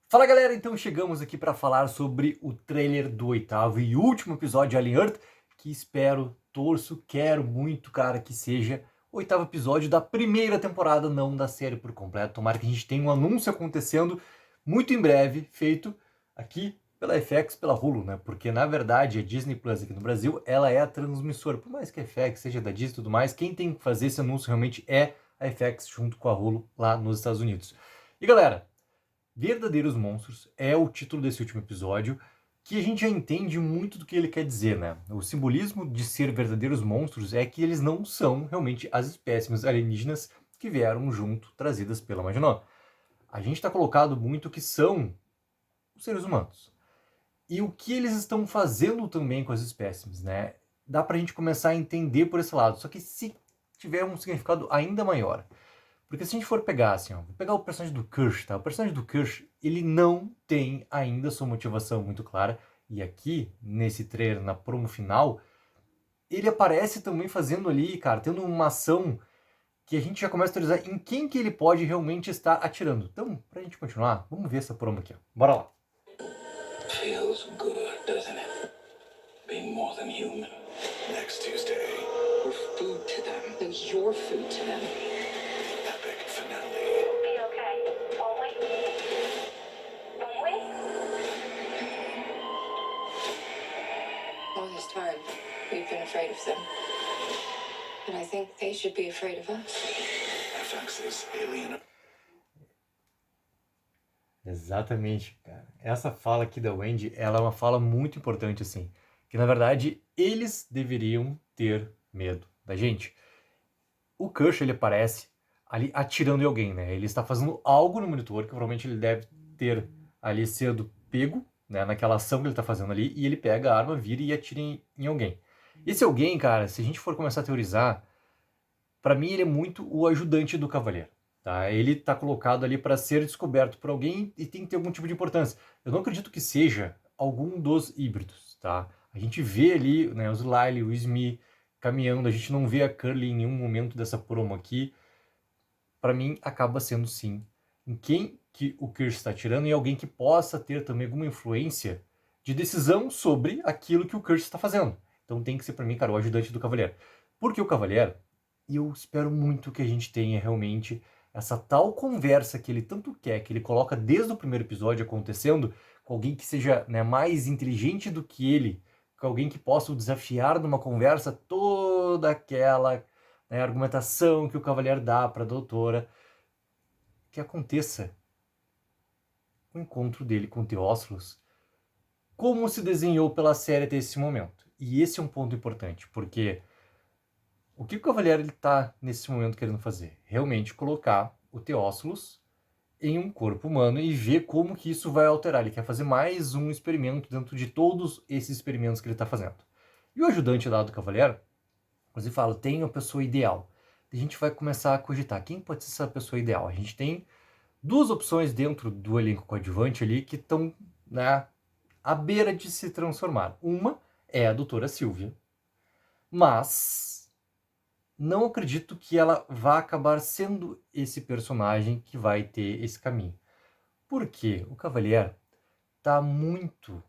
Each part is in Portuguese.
Fala galera, então chegamos aqui para falar sobre o trailer do oitavo e último episódio de Alien Earth, que espero, torço, quero muito, cara, que seja o oitavo episódio da primeira temporada, não da série por completo. Tomara que a gente tenha um anúncio acontecendo muito em breve, feito aqui pela FX, pela Hulu, né? Porque na verdade a Disney Plus aqui no Brasil, ela é a transmissora. Por mais que a FX seja da Disney e tudo mais, quem tem que fazer esse anúncio realmente é a FX junto com a Hulu lá nos Estados Unidos. E galera, Verdadeiros Monstros é o título desse último episódio, que a gente já entende muito do que ele quer dizer, né? O simbolismo de ser verdadeiros monstros é que eles não são realmente as espécimes alienígenas que vieram junto, trazidas pela Maginot. A gente está colocado muito que são os seres humanos. E o que eles estão fazendo também com as espécimes, né? Dá pra gente começar a entender por esse lado, só que se tiver um significado ainda maior. Porque se a gente for pegar assim, ó, vou pegar o personagem do Kirsch, tá? O personagem do Kirsch, ele não tem ainda sua motivação muito clara. E aqui, nesse trailer, na promo final, ele aparece também fazendo ali, cara, tendo uma ação que a gente já começa a teorizar em quem que ele pode realmente estar atirando. Então, pra gente continuar, vamos ver essa promo aqui, ó. Bora lá. Feels good, doesn't it? Being more than human. Next Tuesday, We're food to them. It was your food to them. epic finale. Be okay, won't we? Won't we? All this time, we've been afraid of them. And I think they should be afraid of us. FX's Alien. Exatamente, cara. Essa fala aqui da Wendy, ela é uma fala muito importante, assim. Que, na verdade, eles deveriam ter medo da gente. O Kush, ele aparece ali atirando em alguém, né? Ele está fazendo algo no monitor que provavelmente ele deve ter ali sendo pego, né? Naquela ação que ele está fazendo ali, e ele pega a arma, vira e atira em alguém. Esse alguém, cara, se a gente for começar a teorizar, para mim ele é muito o ajudante do cavaleiro. Tá? Ele está colocado ali para ser descoberto por alguém e tem que ter algum tipo de importância. Eu não acredito que seja algum dos híbridos. Tá? A gente vê ali, né, os Lyle, o Smee caminhando, a gente não vê a Curly em nenhum momento dessa promo aqui. Para mim, acaba sendo sim em quem que o Kirsch está tirando e alguém que possa ter também alguma influência de decisão sobre aquilo que o Kirsch está fazendo. Então tem que ser para mim, cara, o ajudante do cavaleiro. Porque o cavaleiro, e eu espero muito que a gente tenha realmente essa tal conversa que ele tanto quer, que ele coloca desde o primeiro episódio acontecendo, com alguém que seja, né, mais inteligente do que ele, com alguém que possa o desafiar numa conversa toda aquela, né, argumentação que o cavaleiro dá para a doutora, que aconteça o encontro dele com Teófilos, como se desenhou pela série até esse momento. E esse é um ponto importante, porque o que o Cavaleiro está nesse momento querendo fazer? Realmente colocar o Teófilos em um corpo humano e ver como que isso vai alterar. Ele quer fazer mais um experimento dentro de todos esses experimentos que ele está fazendo. E o ajudante lá do Cavaleiro, inclusive fala, tem a pessoa ideal. A gente vai começar a cogitar quem pode ser essa pessoa ideal. A gente tem duas opções dentro do elenco coadjuvante ali que estão, né, à beira de se transformar. Uma é a doutora Silvia, mas não acredito que ela vá acabar sendo esse personagem que vai ter esse caminho. Porque o Cavalier tá muito,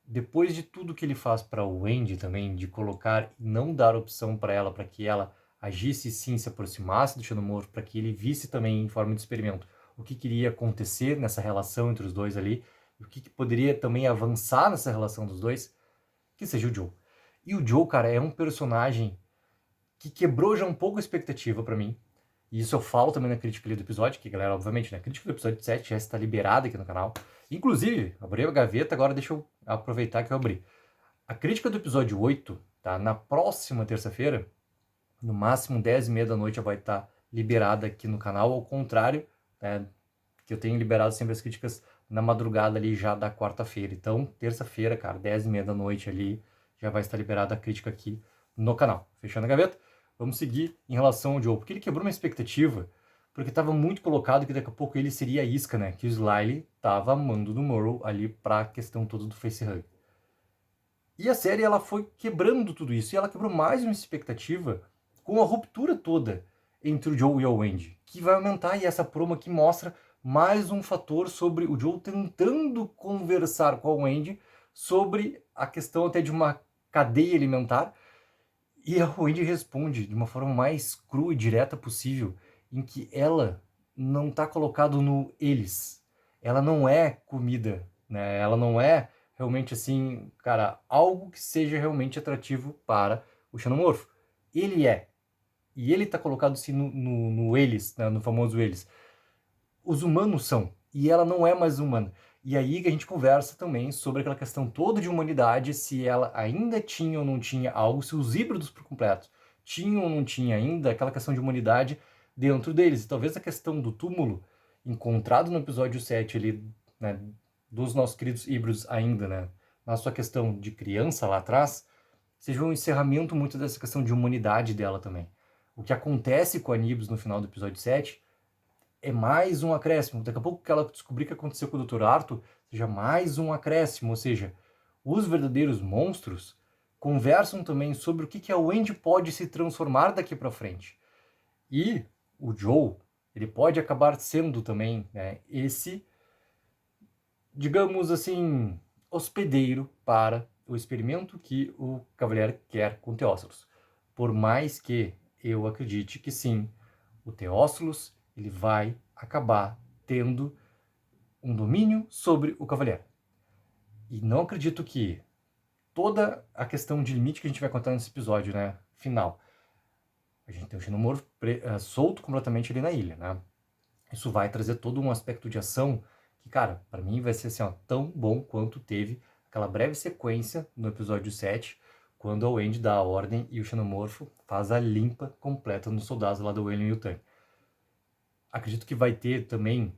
depois de tudo que ele faz para o Wendy também, de colocar e não dar opção para ela, para que ela agisse sim, se aproximasse do Xenomorfo, para que ele visse também em forma de experimento o que queria acontecer nessa relação entre os dois ali, o que poderia também avançar nessa relação dos dois, que seja o Joe. E o Joe, cara, é um personagem que quebrou já um pouco a expectativa para mim. E isso eu falo também na crítica ali do episódio, que galera, obviamente, né, a crítica do episódio 7 já está liberada aqui no canal. Inclusive, abri a gaveta, agora deixa eu aproveitar que eu abri. A crítica do episódio 8, tá? Na próxima terça-feira, no máximo 10h30 da noite, já vai estar liberada aqui no canal, ao contrário, né, que eu tenho liberado sempre as críticas na madrugada ali já da quarta-feira. Então, terça-feira, cara, 10h30 da noite ali, já vai estar liberada a crítica aqui no canal. Fechando a gaveta? Vamos seguir em relação ao Joe, porque ele quebrou uma expectativa, porque estava muito colocado que daqui a pouco ele seria a isca, né? Que o Slyly estava amando do Morrow ali para a questão toda do facehug. E a série ela foi quebrando tudo isso, e ela quebrou mais uma expectativa com a ruptura toda entre o Joe e a Wendy, que vai aumentar, e essa promo aqui mostra mais um fator sobre o Joel tentando conversar com a Wendy sobre a questão até de uma cadeia alimentar, e a Wendy responde de uma forma mais crua e direta possível, em que ela não está colocado no eles. Ela não é comida, né? Ela não é realmente assim, cara, algo que seja realmente atrativo para o xenomorfo. Ele é. E ele está colocado assim no eles, né? No famoso eles. Os humanos são. E ela não é mais humana. E aí que a gente conversa também sobre aquela questão toda de humanidade, se ela ainda tinha ou não tinha algo, se os híbridos por completo tinham ou não tinha ainda aquela questão de humanidade dentro deles. E talvez a questão do túmulo, encontrado no episódio 7 ali, né, dos nossos queridos híbridos ainda, né, na sua questão de criança lá atrás, seja um encerramento muito dessa questão de humanidade dela também. O que acontece com a Nibs no final do episódio 7 é mais um acréscimo. Daqui a pouco que ela descobrir o que aconteceu com o Dr. Arthur, seja mais um acréscimo. Ou seja, os verdadeiros monstros conversam também sobre o que a Wendy pode se transformar daqui para frente. E o Joel, ele pode acabar sendo também, né, esse, digamos assim, hospedeiro para o experimento que o Cavalier quer com Teócilos. Por mais que eu acredite que sim, o Teócilos ele vai acabar tendo um domínio sobre o Cavalier. E não acredito que toda a questão de limite que a gente vai contar nesse episódio, né, final, a gente tem o xenomorfo solto completamente ali na ilha, né? Isso vai trazer todo um aspecto de ação que, cara, para mim vai ser assim, ó, tão bom quanto teve aquela breve sequência no episódio 7, quando a Wendy dá a ordem e o xenomorfo faz a limpa completa nos soldados lá do Weyland-Yutani. Acredito que vai ter também,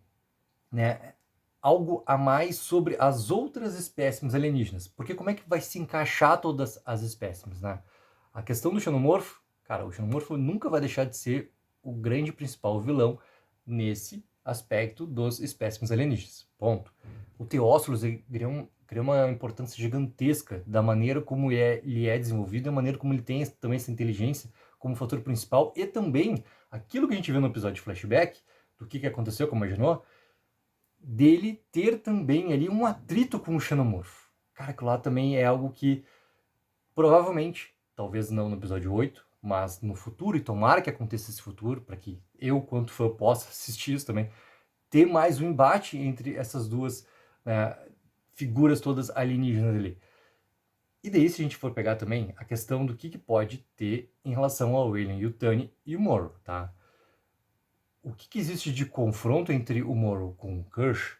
né, algo a mais sobre as outras espécimes alienígenas. Porque como é que vai se encaixar todas as espécimes, né? A questão do xenomorfo, cara, o xenomorfo nunca vai deixar de ser o grande principal vilão nesse aspecto dos espécimes alienígenas. Ponto. O Teócilos cria uma importância gigantesca da maneira como ele é desenvolvido, da maneira como ele tem também essa inteligência como fator principal, e também aquilo que a gente viu no episódio de flashback, do que aconteceu, como imaginou, dele ter também ali um atrito com o xenomorfo. Cara, aquilo lá também é algo que provavelmente, talvez não no episódio 8, mas no futuro, e tomara que aconteça esse futuro, para que eu, quanto fã, possa assistir isso também, ter mais um embate entre essas duas figuras todas alienígenas ali. E daí, se a gente for pegar também a questão do que pode ter em relação ao Weyland-Yutani e o Morrow, tá? O que existe de confronto entre o Morrow com o Kirsch,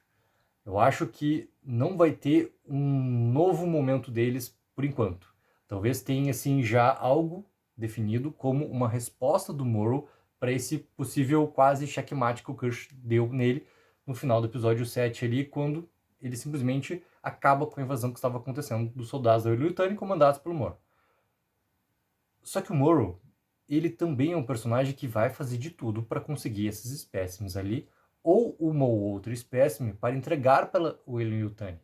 eu acho que não vai ter um novo momento deles por enquanto. Talvez tenha assim já algo definido como uma resposta do Morrow para esse possível quase checkmate que o Kirsch deu nele no final do episódio 7 ali, quando ele simplesmente acaba com a invasão que estava acontecendo dos soldados da Weyland-Yutani comandados pelo Morrow. Só que o Morrow, ele também é um personagem que vai fazer de tudo para conseguir esses espécimes ali, ou uma ou outra espécime, para entregar para o Weyland-Yutani.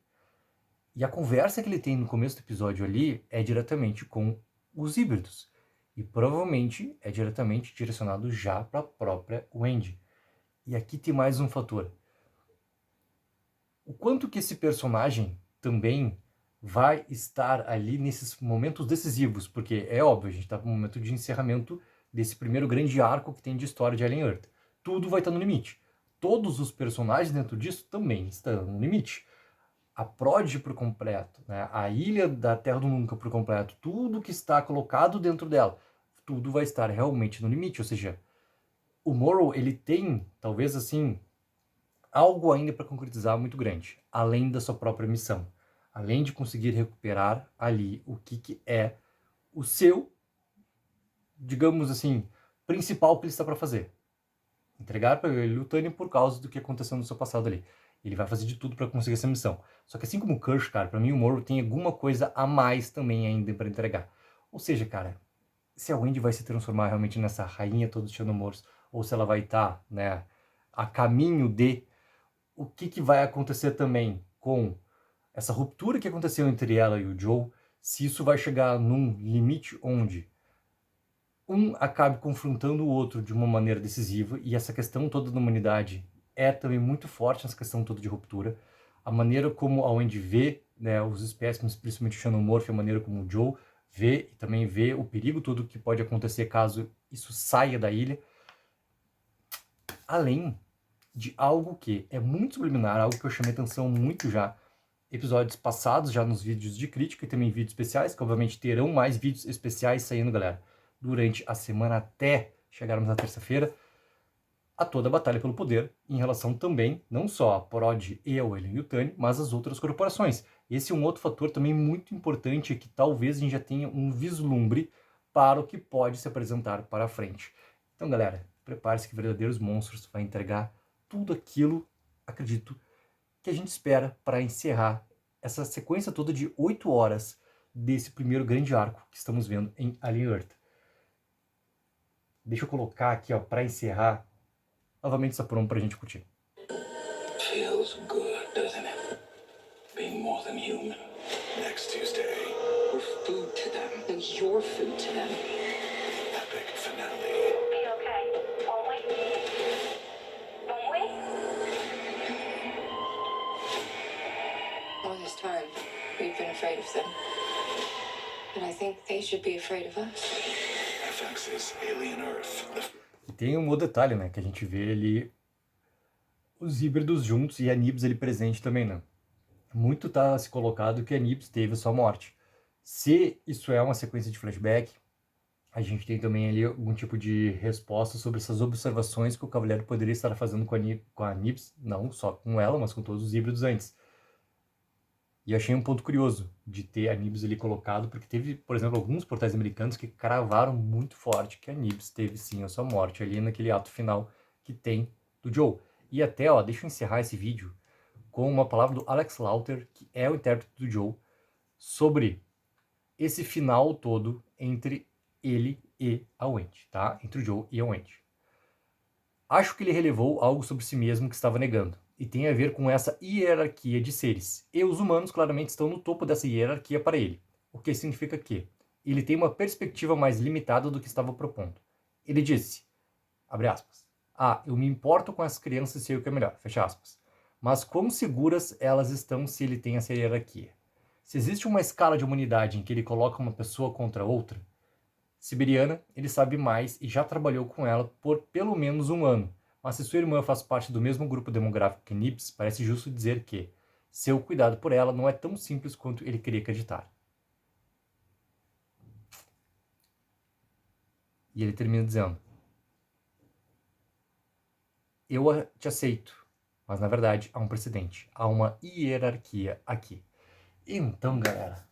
E a conversa que ele tem no começo do episódio ali é diretamente com os híbridos. E provavelmente é diretamente direcionado já para a própria Wendy. E aqui tem mais um fator. O quanto que esse personagem também vai estar ali nesses momentos decisivos, porque é óbvio, a gente está no momento de encerramento desse primeiro grande arco que tem de história de Alien Earth. Tudo vai estar no limite. Todos os personagens dentro disso também estão no limite. A Prodigy por completo, né? A ilha da Terra do Nunca por completo, tudo que está colocado dentro dela, tudo vai estar realmente no limite. Ou seja, o Morrow, ele tem, talvez assim, algo ainda para concretizar muito grande, além da sua própria missão. Além de conseguir recuperar ali o que é o seu, digamos assim, principal que ele está para fazer. Entregar para ele o Tânia por causa do que aconteceu no seu passado ali. Ele vai fazer de tudo para conseguir essa missão. Só que assim como o Kirsch, cara, para mim o Morrow tem alguma coisa a mais também ainda para entregar. Ou seja, cara, se a Wendy vai se transformar realmente nessa rainha todos os xenomorfos, ou se ela vai estar, né, a caminho de o que vai acontecer também com essa ruptura que aconteceu entre ela e o Joe, se isso vai chegar num limite onde um acabe confrontando o outro de uma maneira decisiva, e essa questão toda da humanidade é também muito forte nessa questão toda de ruptura. A maneira como a Wendy vê, né, os espécimes, principalmente o Xenomorph, a maneira como o Joe vê e também vê o perigo todo que pode acontecer caso isso saia da ilha. Além de algo que é muito subliminar, algo que eu chamei atenção muito já, episódios passados, já nos vídeos de crítica e também vídeos especiais, que obviamente terão mais vídeos especiais saindo, galera, durante a semana até chegarmos na terça-feira, a toda a batalha pelo poder, em relação também, não só a Prod e a Weyland-Yutani, mas as outras corporações. Esse é um outro fator também muito importante, que talvez a gente já tenha um vislumbre para o que pode se apresentar para a frente. Então, galera, prepare-se que Verdadeiros Monstros vai entregar tudo aquilo, acredito, que a gente espera para encerrar essa sequência toda de 8 horas desse primeiro grande arco que estamos vendo em Alien Earth. Deixa eu colocar aqui, ó, para encerrar, novamente essa promo para a gente curtir. Feels good, doesn't it? Being more than human. Next Tuesday, We're food to them. No, you're food to them. epic finale. Be okay, won't we? Won't we? All this time, we've been afraid of them. And I think they should be afraid of us. FX's Alien Earth. E tem um outro detalhe, né, que a gente vê ali os híbridos juntos e a Nibs ali presente também, né? Muito tá se colocado que a Nibs teve sua morte. Se isso é uma sequência de flashback, a gente tem também ali algum tipo de resposta sobre essas observações que o Cavaleiro poderia estar fazendo com a Nibs, não só com ela, mas com todos os híbridos antes. E achei um ponto curioso de ter a Nibs ali colocado, porque teve, por exemplo, alguns portais americanos que cravaram muito forte que a Nibs teve sim a sua morte ali naquele ato final que tem do Joe. E até, ó, deixa eu encerrar esse vídeo com uma palavra do Alex Lauter, que é o intérprete do Joe, sobre esse final todo entre ele e a Wendy, tá? Entre o Joe e a Wendy. Acho que ele relevou algo sobre si mesmo que estava negando, e tem a ver com essa hierarquia de seres. E os humanos claramente estão no topo dessa hierarquia para ele, o que significa que ele tem uma perspectiva mais limitada do que estava propondo. Ele disse, abre aspas, eu me importo com as crianças e sei o que é melhor, fecha aspas. Mas quão seguras elas estão se ele tem essa hierarquia? Se existe uma escala de humanidade em que ele coloca uma pessoa contra outra, Siberiana, ele sabe mais e já trabalhou com ela por pelo menos um ano. Mas se sua irmã faz parte do mesmo grupo demográfico que Nibs, parece justo dizer que seu cuidado por ela não é tão simples quanto ele queria acreditar. E ele termina dizendo, eu te aceito, mas na verdade há um precedente, há uma hierarquia aqui. Então, galera,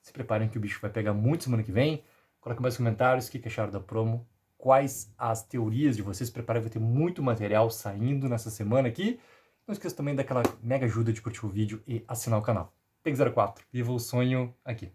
se preparem que o bicho vai pegar muito semana que vem. Coloquem mais comentários, o que acharam da promo, quais as teorias de vocês. Preparem, vai ter muito material saindo nessa semana aqui. Não esqueça também daquela mega ajuda de curtir o vídeo e assinar o canal. Peg04, viva o sonho aqui.